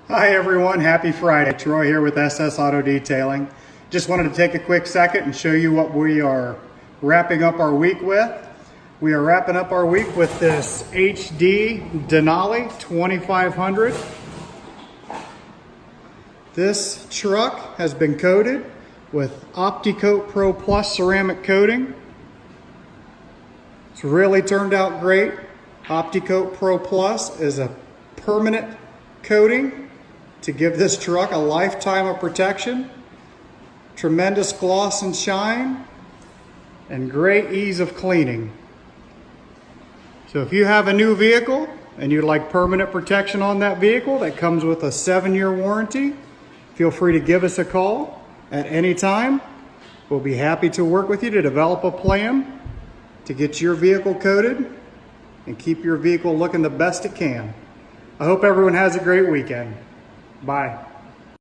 Hi everyone, happy Friday. Troy here with SS Auto Detailing. Just wanted to take a quick second and show you what we are wrapping up our week with. We are wrapping up our week with this HD Denali 2500. This truck has been coated with Opti-Coat Pro Plus ceramic coating. It's really turned out great. Opti-Coat Pro Plus is a permanent coating to give this truck a lifetime of protection, tremendous gloss and shine, and great ease of cleaning. So if you have a new vehicle and you'd like permanent protection on that vehicle that comes with a 7-year warranty, feel free to give us a call at any time. We'll be happy to work with you to develop a plan to get your vehicle coated and keep your vehicle looking the best it can. I hope everyone has a great weekend. Bye.